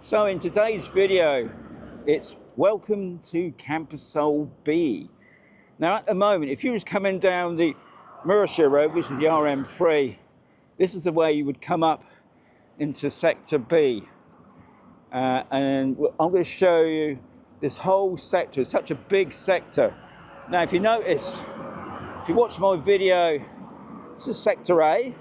So in today's video, it's welcome to Camposol B. Now at the moment, if you was coming down the Mercia Road, which is the RM3, this is the way you would come up into Sector B. And I'm going to show you this whole sector. It's such a big sector. Now if you notice, if you watch my video, this is Sector A,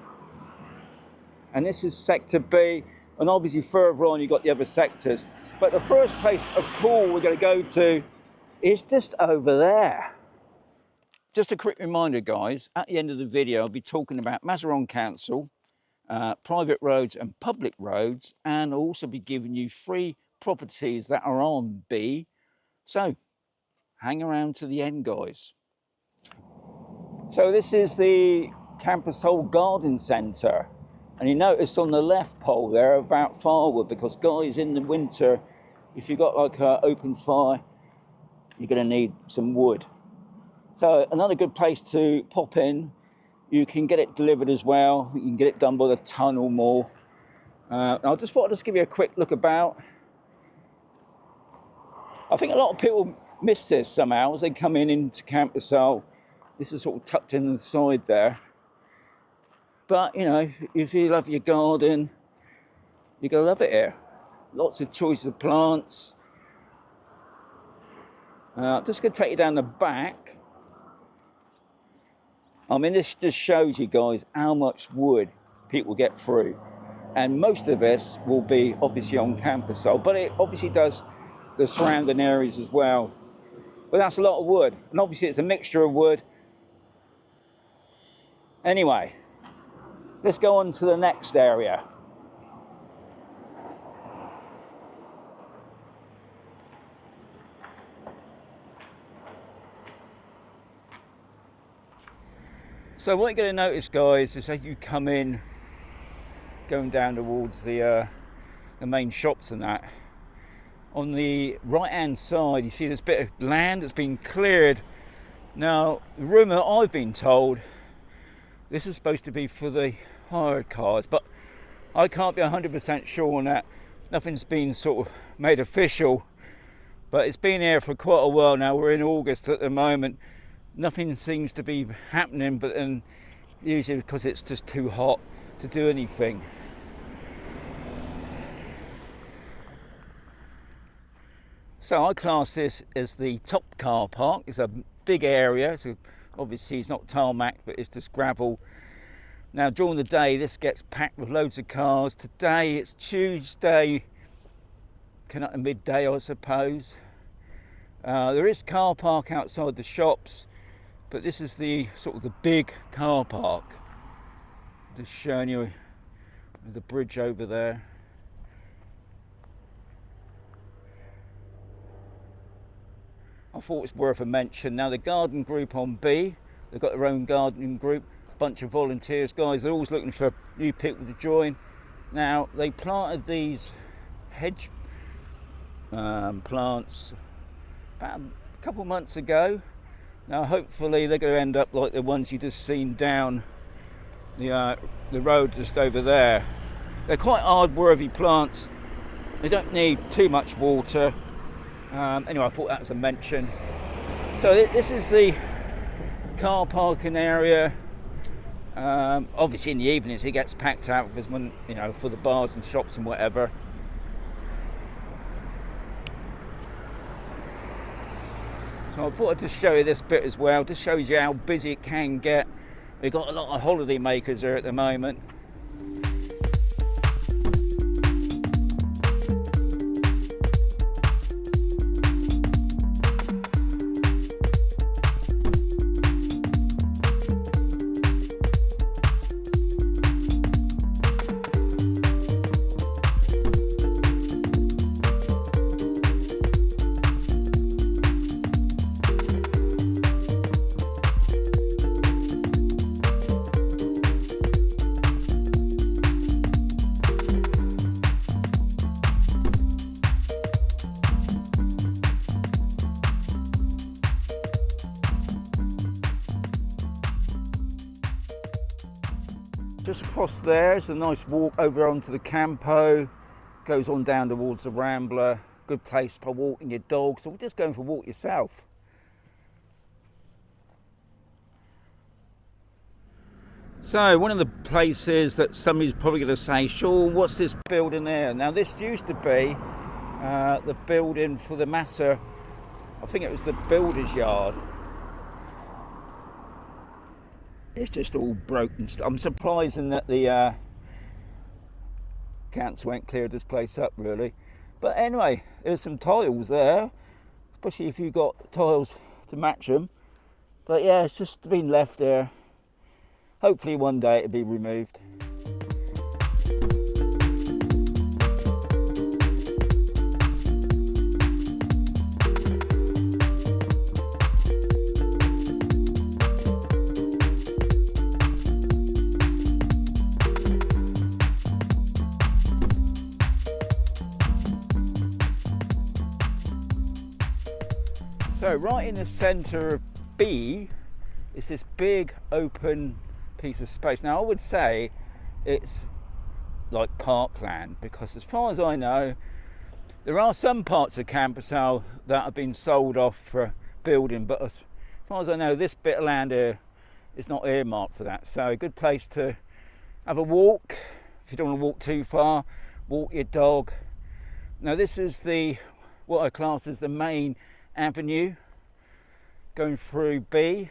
and this is Sector B. And obviously further on you've got the other sectors. But the first place of call we're going to go to is just over there. Just a quick reminder guys, at the end of the video I'll be talking about Mazarrón Council, private roads and public roads, and I'll also be giving you free properties that are on B. So hang around to the end guys. So this is the Camposol Garden Centre. And you notice on the left pole there about firewood, because guys, in the winter, if you've got like an open fire, you're going to need some wood. So another good place to pop in. You can get it delivered as well. You can get it done by the ton or more. I just thought I'd just give you a quick look about. I think a lot of people miss this somehow as they come into Camposol. This is sort of tucked in the side there. But, you know, if you love your garden, you're going to love it here. Lots of choice of plants. I'm just going to take you down the back. I mean, this just shows you guys how much wood people get through. And most of this will be obviously on Camposol, but it obviously does the surrounding areas as well. But that's a lot of wood. And obviously it's a mixture of wood. Anyway. Let's go on to the next area. So what you're going to notice guys is as you come in, going down towards the main shops and that, on the right hand side you see this bit of land that's been cleared. Now the rumour I've been told, this is supposed to be for the hired cars, but I can't be 100% sure on that. Nothing's been sort of made official, but it's been here for quite a while now. We're in August at the moment. Nothing seems to be happening, but then usually because it's just too hot to do anything. So I class this as the top car park. It's a big area, so obviously it's not tarmac, but it's just gravel. Now during the day this gets packed with loads of cars. Today it's Tuesday, kind of midday I suppose. There is car park outside the shops, but this is the sort of the big car park. Just showing you the bridge over there. I thought it's worth a mention. Now the garden group on B, they've got their own gardening group, bunch of volunteers guys. They're always looking for new people to join. Now they planted these hedge plants about a couple of months ago. Now hopefully they're going to end up like the ones you just seen down the road just over there. They're quite hard-worthy plants. They don't need too much water. Anyway, I thought that was a mention. So this is the car parking area. Obviously in the evenings it gets packed out because when, you know, for the bars and shops and whatever. So I thought I'd just show you this bit as well. Just shows you how busy it can get. We've got a lot of holiday makers there at the moment. Just across there is a nice walk over onto the Campo. goes on down towards the Rambler. Good place for walking your dogs, or just going for a walk yourself. So one of the places that somebody's probably going to say, Sean, what's this building there? Now this used to be the building for the Masa. I think it was the builder's yard. It's just all broken. I'm surprised that the council went cleared this place up, really. But anyway, there's some tiles there, especially if you've got tiles to match them. But yeah, it's just been left there. Hopefully one day it'll be removed. So right in the centre of B is this big open piece of space. Now I would say it's like parkland, because as far as I know there are some parts of Camposol that have been sold off for building, but as far as I know this bit of land here is not earmarked for that. So a good place to have a walk if you don't want to walk too far, walk your dog. Now this is what I class as the main avenue going through B.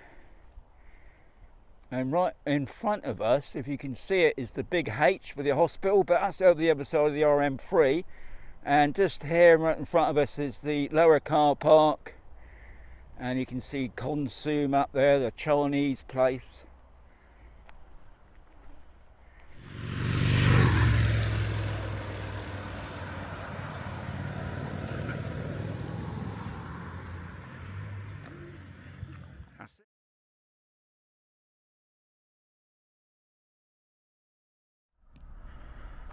And right in front of us, if you can see it, is the big H with the hospital, but that's over the other side of the RM3. And just here right in front of us is the lower car park. And you can see Consum up there, the Chinese place.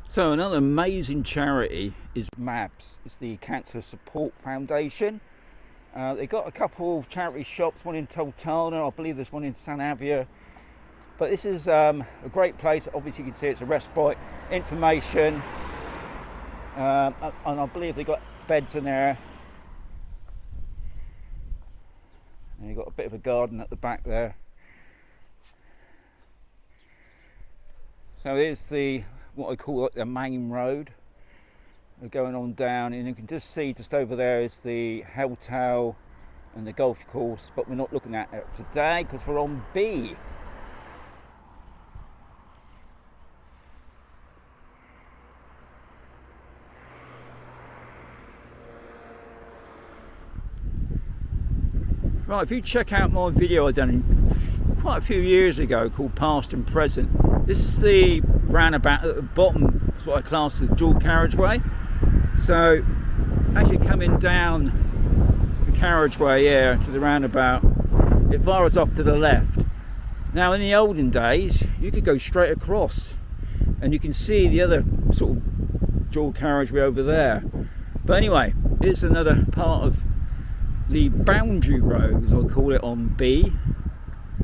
So another amazing charity is MABS. It's the Cancer Support Foundation. They've got a couple of charity shops, one in Toltana, I believe there's one in San Avia. But this is a great place. Obviously you can see it's a respite, information, and I believe they've got beds in there. And you've got a bit of a garden at the back there. So here's what I call like the main road. We're going on down, and you can just see just over there is the hotel and the golf course, but we're not looking at it today because we're on B. Right, if you check out my video I done quite a few years ago called Past and Present, this is the roundabout at the bottom. It's what I class as dual carriageway. So as you're coming down the carriageway here to the roundabout, it fires off to the left. Now in the olden days you could go straight across, and you can see the other sort of dual carriageway over there. But anyway, here's another part of the boundary road, as I call it, on B.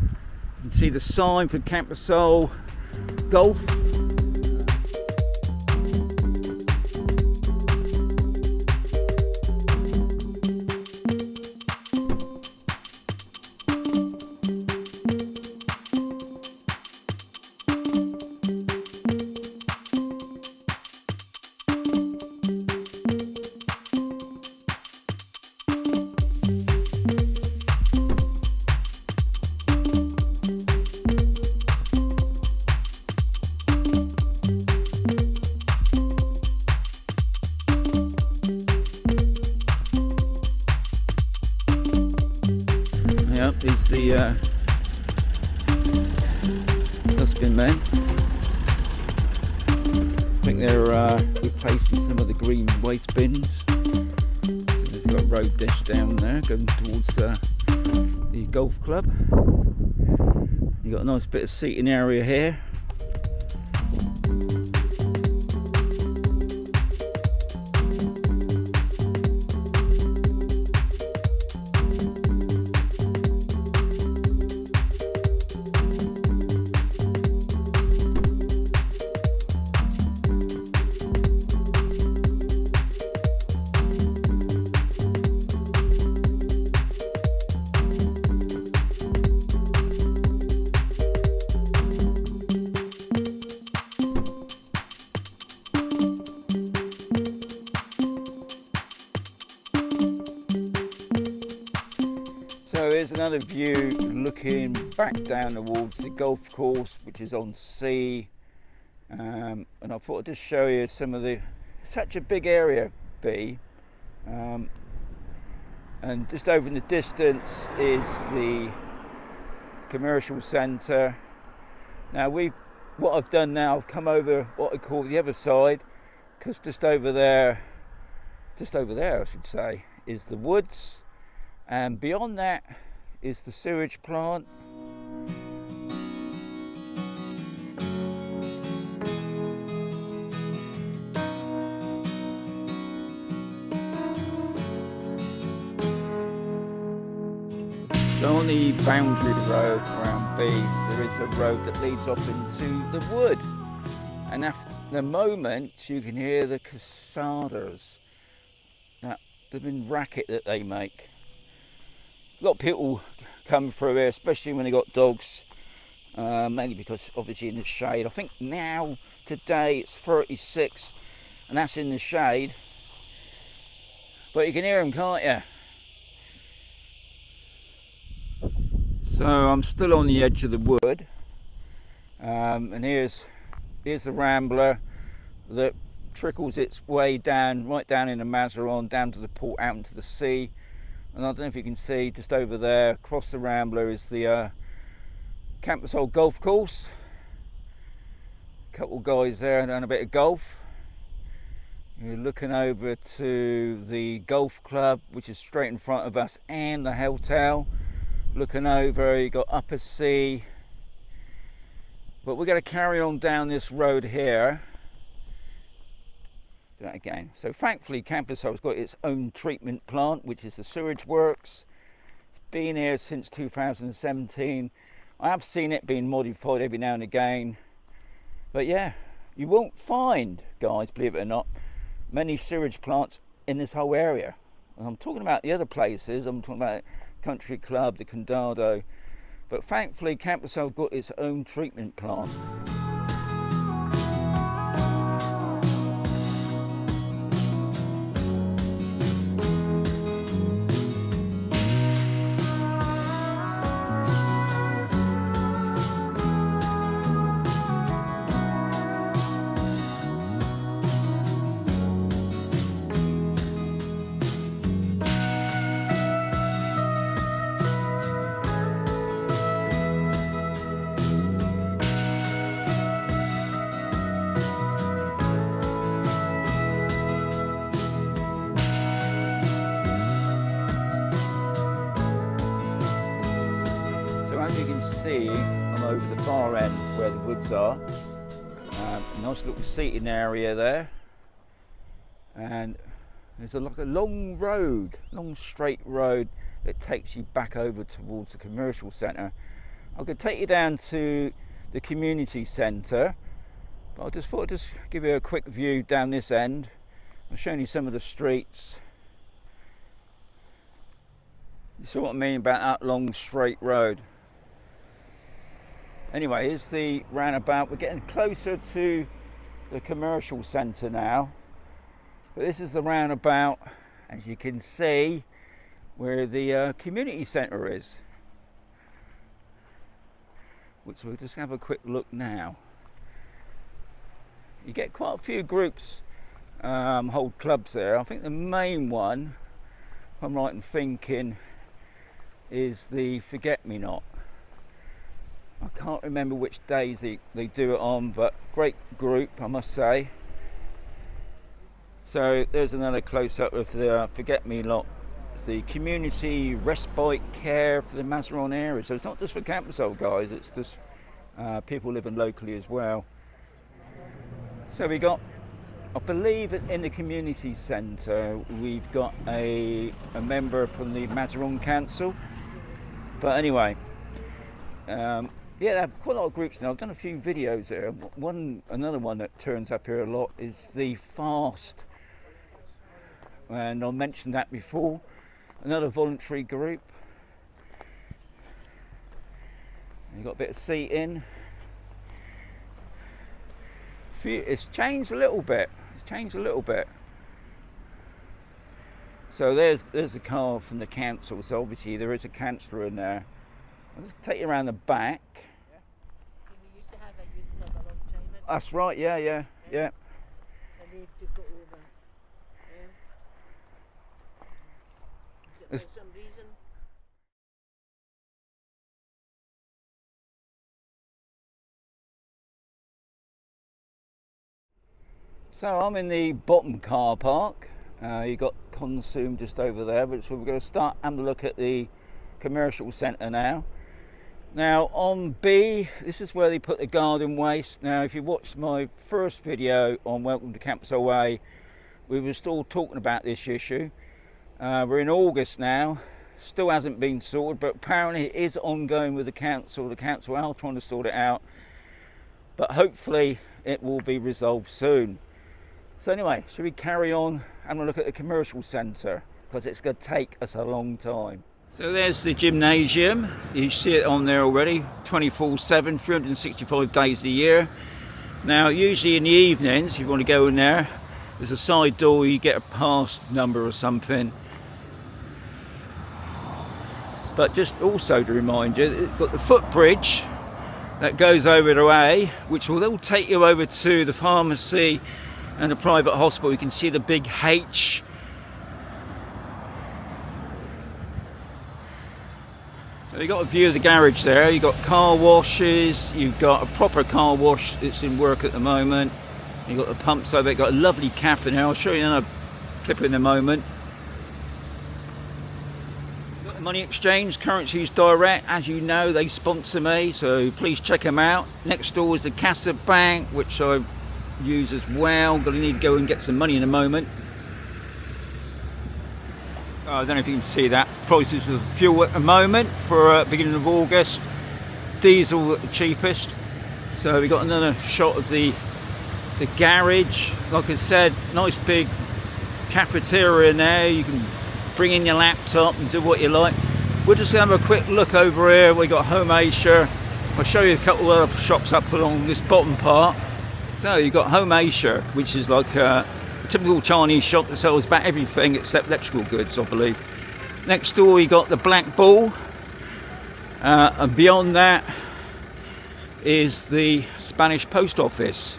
You can see the sign for Camposol Galp. Is the dustbin men. I think they're replacing some of the green waste bins. So they've got a road dish down there going towards the golf club. You've got a nice bit of seating area here. here's another view looking back down towards the golf course, which is on C. And I thought I'd just show you some of the, such a big area, B. And just over in the distance is the commercial centre. Now what I've done now, I've come over what I call the other side, because just over there I should say, is the woods, and beyond that is the sewage plant. So on the boundary road around B, there is a road that leads off into the wood, and at the moment you can hear the casadas, that living racket that they make. A lot of people come through here, especially when they got dogs, mainly because obviously in the shade. I think now today it's 36, and that's in the shade, but you can hear them, can't you? So I'm still on the edge of the wood, and here's the rambler that trickles its way down, right down in the Mazarrón, down to the port, out into the sea. And I don't know if you can see, just over there across the rambler is the Camposol golf course. A couple of guys there doing a bit of golf. You're looking over to the golf club, which is straight in front of us, and the hotel. Looking over, you got Upper Sea, but we're going to carry on down this road here. Do that again. So thankfully Camposol's got its own treatment plant, which is the sewage works. It's been here since 2017. I have seen it being modified every now and again, but yeah, you won't find, guys, believe it or not, many sewage plants in this whole area. And I'm talking about the other places, I'm talking about Country Club, the Condado, but thankfully Camposol got its own treatment plant. I'm over the far end where the woods are. A nice little seating area there, and there's like a long road, long straight road that takes you back over towards the commercial centre. I could take you down to the community centre, but I just thought I'd just give you a quick view down this end. I'm showing you some of the streets. You see what I mean about that long straight road. Anyway, here's the roundabout. We're getting closer to the commercial centre now, but this is the roundabout, as you can see, where the community centre is, which we'll just have a quick look now. You get quite a few groups hold clubs there. I think the main one, if I'm right in thinking, is the Forget-Me-Not. I can't remember which days they do it on, but great group, I must say. So there's another close-up of the Forget-Me-Not. It's the community respite care for the Mazarrón area. So it's not just for Camposol, guys, it's just people living locally as well. So we got, I believe in the community centre, we've got a member from the Mazarrón Council. But anyway, yeah, they have quite a lot of groups now. I've done a few videos there. Another one that turns up here a lot is the FAST, and I mentioned that before. Another voluntary group. You've got a bit of seating. It's changed a little bit. It's changed a little bit. So there's the car from the council, so obviously there is a councillor in there. I'll just take you around the back. We used to have a youth club a long time ago. That's right, yeah. And they took it over. For some reason. So I'm in the bottom car park. You've got Consum just over there, but so we're going to start having a look at the commercial centre now. Now on B, this is where they put the garden waste. Now if you watched my first video on Welcome to Camposol A, we were still talking about this issue. We're in August now, still hasn't been sorted, but apparently it is ongoing with the council. The council are trying to sort it out, but hopefully it will be resolved soon. So anyway, should we carry on and look at the commercial centre, because it's going to take us a long time. So there's the gymnasium. You see it on there already, 24/7, 365 days a year. Now usually in the evenings, if you want to go in there, there's a side door, you get a pass number or something. But just also to remind you, it's got the footbridge that goes over to A, which will take you over to the pharmacy and a private hospital. You can see the big H. So you've got a view of the garage there. You've got car washes, you've got a proper car wash that's in work at the moment. You've got the pumps over, you've got a lovely cafe now. I'll show you another clip in a moment. You've got the money exchange, Currencies Direct. As you know, they sponsor me, so please check them out. Next door is the Casa Bank, which I use as well. Gonna need to go and get some money in a moment. I don't know if you can see that. Prices of fuel at the moment for beginning of August. Diesel at the cheapest. So we got another shot of the garage. Like I said, nice big cafeteria in there. You can bring in your laptop and do what you like. We'll just have a quick look over here. We got Home Asia. I'll show you a couple of other shops up along this bottom part. So you've got Home Asia, which is like a typical Chinese shop that sells about everything except electrical goods, I believe. Next door you got the Black Bull, and beyond that is the Spanish post office,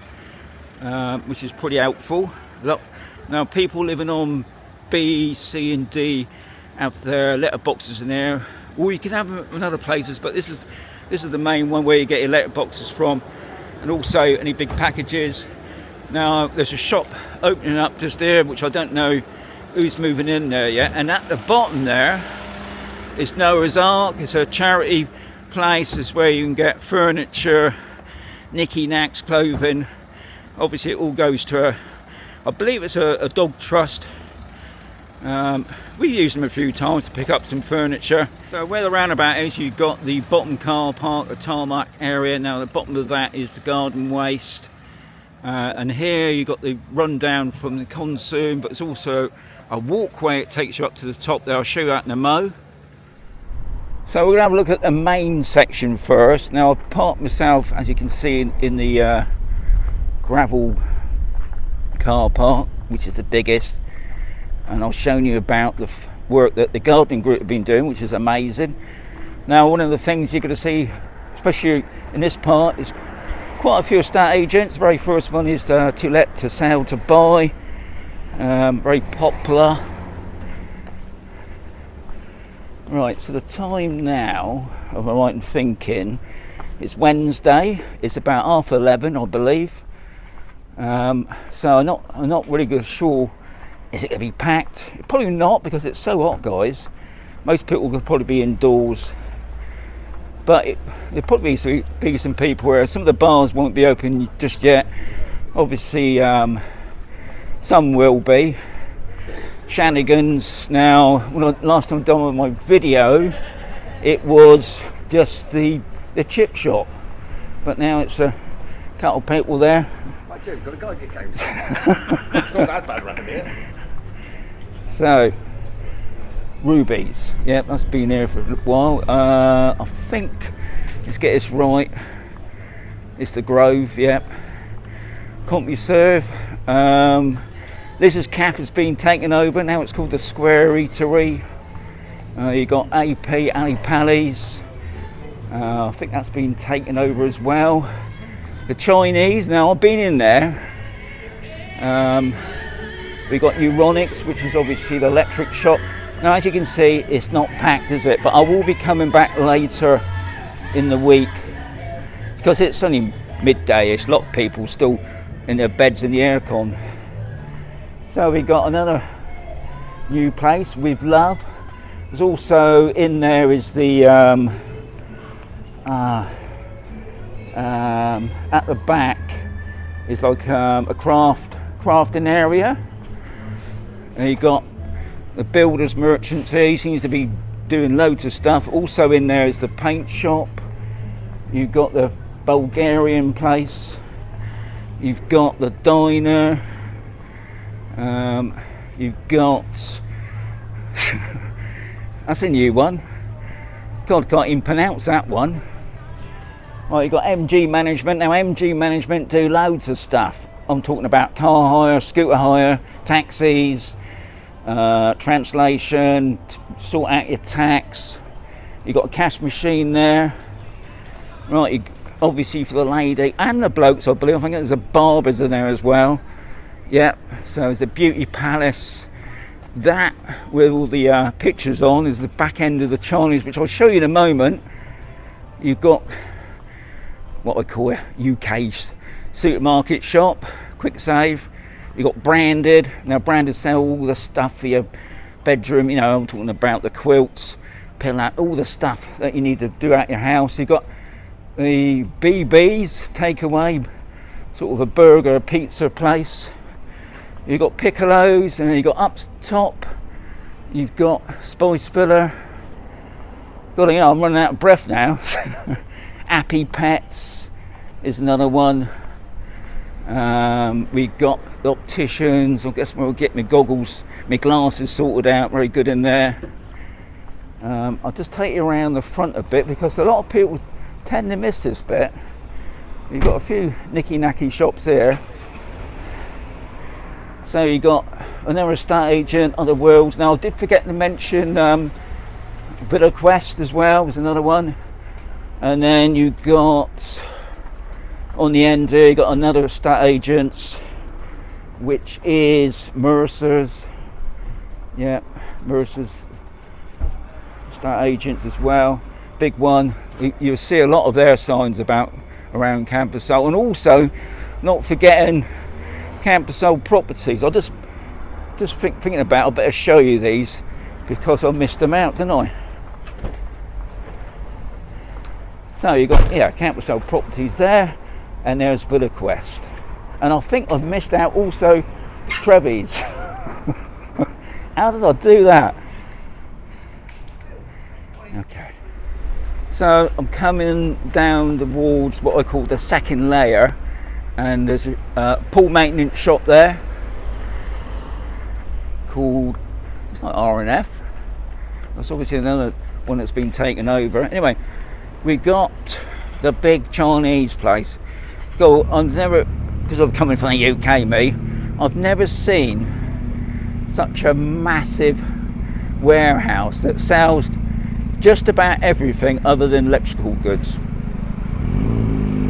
which is pretty helpful. Look, now people living on B, C and D have their letterboxes in there, or you can have them in other places, but this is the main one where you get your letterboxes from. And also any big packages. Now there's a shop opening up just there, which I don't know who's moving in there yet. And at the bottom there is Noah's Ark. It's a charity place. It's where you can get furniture, nicky knacks, clothing. Obviously it all goes to I believe it's a dog trust. We've used them a few times to pick up some furniture. So where the roundabout is, you've got the bottom car park, the tarmac area. Now the bottom of that is the garden waste, and here you've got the rundown from the Consum, but it's also a walkway. It takes you up to the top there. I'll show you that in a mo. So we're going to have a look at the main section first. Now I've parked myself, as you can see, in the gravel car park, which is the biggest. And I'll show you about the work that the gardening group have been doing, which is amazing. Now one of the things you're going to see, especially in this part, is quite a few estate agents. The very first one is to let, to sell, to buy. Very popular. Right, so the time now, if I'm right in thinking, it's Wednesday. It's about 11:30, I believe. So I'm not really sure. Is it going to be packed? Probably not, because it's so hot, guys. Most people will probably be indoors. But there'll probably be some people where some of the bars won't be open just yet. Obviously, some will be. Shenanigans. Now, when last time I done my video, it was just the chip shop. But now it's a couple of people there. You've got a guy get games. It's not that bad around here. So, Rubies. Yeah, that's been there for a little while. I think, let's get this right. It's the Grove, yep. CompuServe. This is cafés being taken over. Now it's called the Square Eatery. You got AP, Ali Pallies. I think that's been taken over as well. The Chinese, now I've been in there. We got Euronics, which is obviously the electric shop. Now as you can see, it's not packed, is it? But I will be coming back later in the week because it's only midday-ish. A lot of people still in their beds in the aircon. So we got another new place with Love. There's also in there is the at the back is like a crafting area, and you got the builders merchants here. He seems to be doing loads of stuff. Also in there is the paint shop. You've got the Bulgarian place. You've got the diner. You've got that's a new one. God, can't even pronounce that one. Right, you've got MG Management. Now MG Management do loads of stuff. I'm talking about car hire, scooter hire, taxis, translation, sort out your tax. You've got a cash machine there. Right, obviously for the lady and the blokes, I believe. I think there's a barbers in there as well. Yep, so it's a beauty palace. That with all the pictures on is the back end of the Chinese, which I'll show you in a moment. You've got what I call a UK supermarket shop, quick save. You've got Branded. Now Branded sell all the stuff for your bedroom. You know, I'm talking about the quilts, pillow, all the stuff that you need to do out your house. You've got the BB's takeaway, sort of a burger, pizza place. You've got Piccolos, and then you've got up top, you've got Spice Villa. God, you know, I'm running out of breath now. Appy Pets is another one. We've got the opticians. I guess we'll get my goggles, my glasses sorted out. Very good in there. I'll just take you around the front a bit because a lot of people tend to miss this bit. You've got a few nicky-nacky shops here. So you got another estate agent, Other Worlds. Now I did forget to mention Villa Quest as well was another one. And then you got on the end here, you got another estate agents, which is Mercer's. Yeah, Mercer's estate agents as well. Big one. You'll see a lot of their signs about around Camposol, and also not forgetting Camposol Properties. I just thinking about, I better show you these because I missed them out, didn't I? So you got Camposol Properties there, and there's Villa Quest, and I think I've missed out also Trevi's. How did I do that? Okay, so I'm coming down towards what I call the second layer. And there's a pool maintenance shop there called, it's like R&F. That's obviously another one that's been taken over. Anyway, we got the big Chinese place. I've never, because I'm coming from the UK, I've never seen such a massive warehouse that sells just about everything other than electrical goods.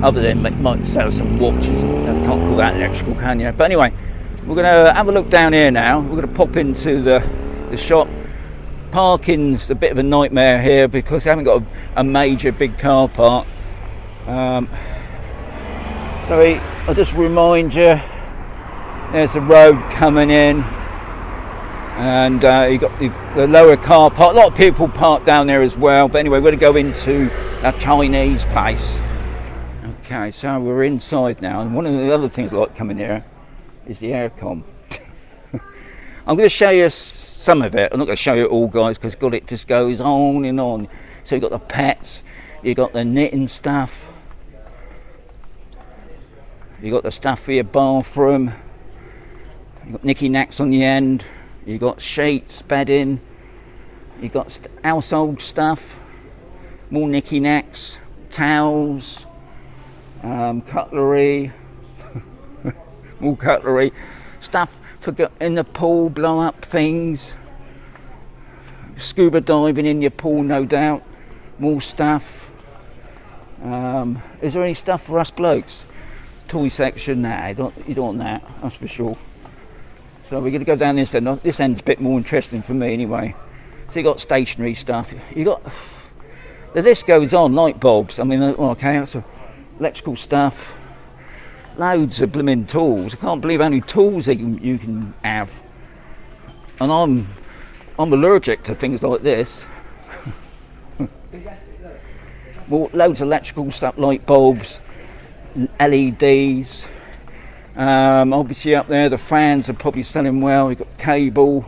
Other than might sell some watches. You can't call that electrical, can you? But anyway, we're going to have a look down here now. We're going to pop into the shop. Parking's a bit of a nightmare here because they haven't got a major big car park. So I'll just remind you, there's a road coming in, and you got the lower car park. A lot of people park down there as well. But anyway, we're going to go into that Chinese place. Okay, so we're inside now, and one of the other things I like coming here is the aircon. I'm going to show you some of it. I'm not going to show you it all, guys, because God, it just goes on and on. So you've got the pets, you've got the knitting stuff, you've got the stuff for your bathroom, you've got nicky knacks on the end, you've got sheets, bedding, you've got household stuff, more nicky knacks, towels, cutlery, more cutlery, stuff in the pool, blow up things. Scuba diving in your pool, no doubt. More stuff. Is there any stuff for us blokes? Toy section? Nah, you don't want that, that's for sure. So we're going to go down this end. This end's a bit more interesting for me anyway. So you got stationary stuff. You got the list goes on. Light bulbs. I mean, okay, that's electrical stuff. Loads of blooming tools. I can't believe how many tools you can have. And I'm allergic to things like this. Well, loads of electrical stuff, light bulbs, LEDs. Obviously up there the fans are probably selling well. You've got cable.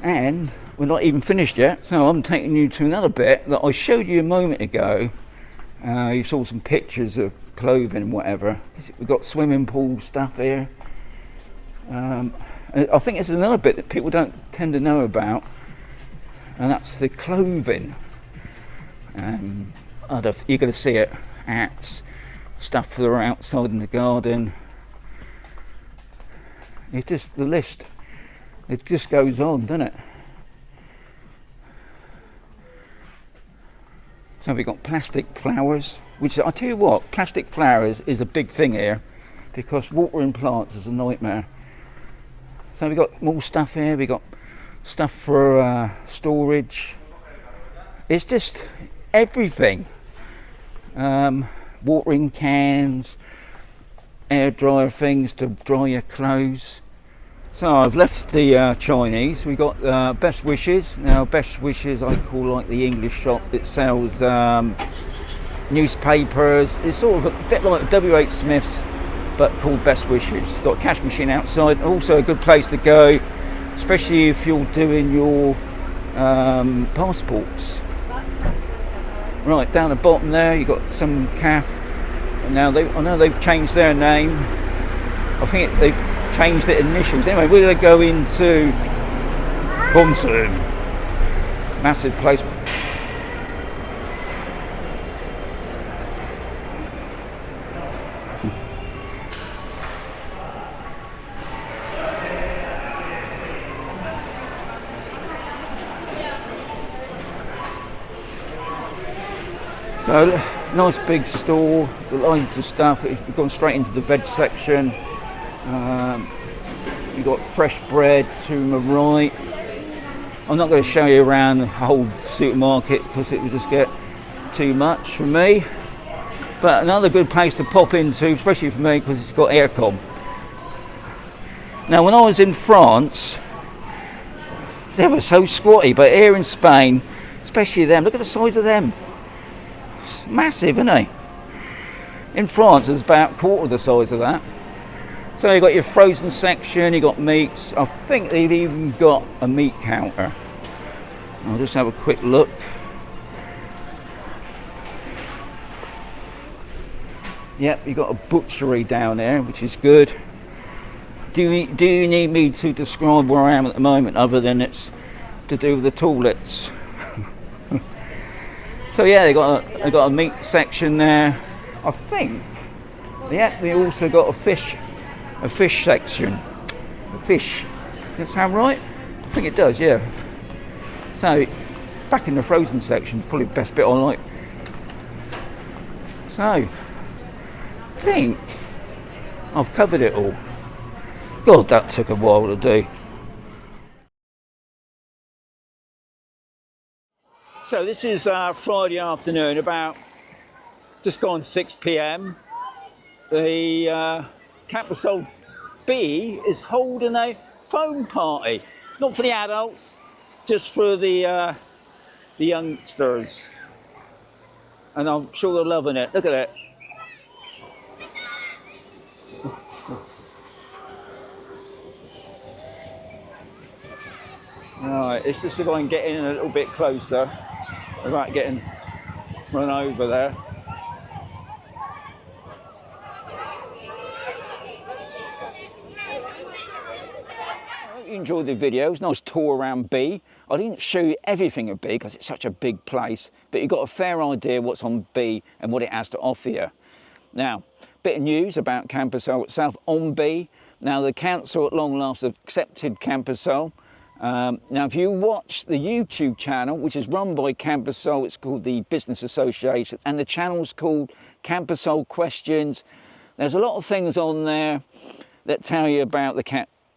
And we're not even finished yet, so I'm taking you to another bit that I showed you a moment ago. You saw some pictures of clothing and whatever. We've got swimming pool stuff here. I think it's another bit that people don't tend to know about, and that's the clothing. You're going to see it. Hats, stuff for outside in the garden. It's just the list. It just goes on, doesn't it? So we've got plastic flowers, which I tell you what, plastic flowers is a big thing here, because watering plants is a nightmare. So we've got more stuff here. We've got stuff for storage. It's just everything. Watering cans, air dryer things to dry your clothes. So I've left the Chinese. We got Best Wishes. Now Best Wishes I call like the English shop that sells newspapers. It's sort of a bit like WH Smith's, but called Best Wishes. Got a cash machine outside. Also a good place to go, especially if you're doing your passports. Right down the bottom there, you got some caf. And now I know they've changed their name. I think they've changed it initials. Anyway, we're going to go into Consum. Massive place. So, nice big store, loads of stuff. We've gone straight into the veg section. You've got fresh bread to my right. I'm not going to show you around the whole supermarket because it would just get too much for me. But another good place to pop into, especially for me, because it's got aircon. Now, when I was in France, they were so squatty, but here in Spain, especially them, look at the size of them. Massive, isn't they? In France, it's about a quarter of the size of that. So you've got your frozen section, you've got meats. I think they've even got a meat counter. I'll just have a quick look. Yep, you've got a butchery down there, which is good. Do you need me to describe where I am at the moment, other than it's to do with the toilets? So yeah, they got a meat section there. I think. Yeah, they also got a fish section. A fish. Does that sound right? I think it does. Yeah. So back in the frozen section, probably the best bit I like. So I think I've covered it all. God, that took a while to do. So this is Friday afternoon, about just gone 6 p.m. The Camposol B is holding a foam party, not for the adults, just for the youngsters, and I'm sure they're loving it. Look at it. Right, it's just if I can get in a little bit closer without getting run over there. I hope you enjoyed the video. It was a nice tour around B. I didn't show you everything of B because it's such a big place, but you got a fair idea what's on B and what it has to offer you. Now, bit of news about Camposol itself. On B, Now the council at long last have accepted Camposol. Now if you watch the YouTube channel, which is run by Camposol, it's called the Business Association, and the channel's called Camposol Questions. There's a lot of things on there that tell you about the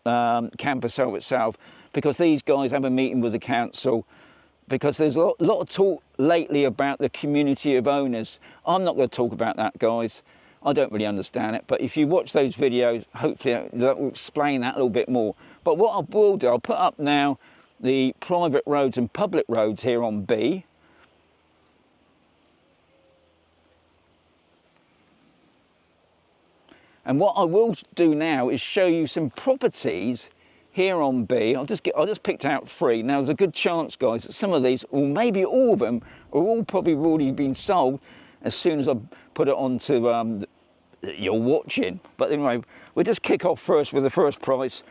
Camposol itself, because these guys have a meeting with the council, because there's a lot of talk lately about the community of owners. I'm not going to talk about that, guys. I don't really understand it, but if you watch those videos, hopefully that will explain that a little bit more. But what I will do, I'll put up now the private roads and public roads here on B. And what I will do now is show you some properties here on B. I just picked out 3. Now there's a good chance, guys, that some of these, or maybe all of them, are all probably already been sold as soon as I put it onto you're watching. But anyway, we'll just kick off first with the first price,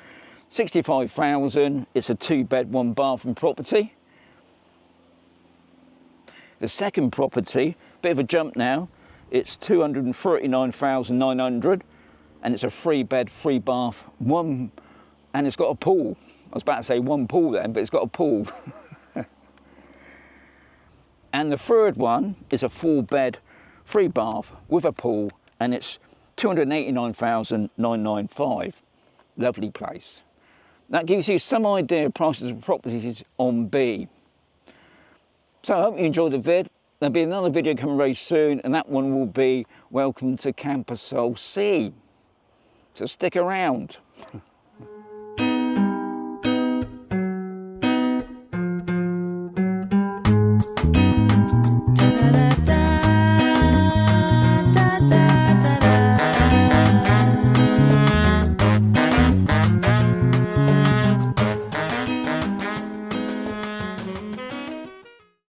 65,000. It's a 2-bed, 1-bathroom property. The second property, bit of a jump now, it's 239,900, and it's a 3-bed, 3-bath, 1, and it's got a pool. I was about to say 1 pool then, but it's got a pool. And the third one is a 4-bed, 3-bath with a pool, and it's 289,995. Lovely place. That gives you some idea of prices of properties on B. So I hope you enjoyed the vid. There'll be another video coming very soon, and that one will be Welcome to Camposol C. So stick around. Da da da da da da.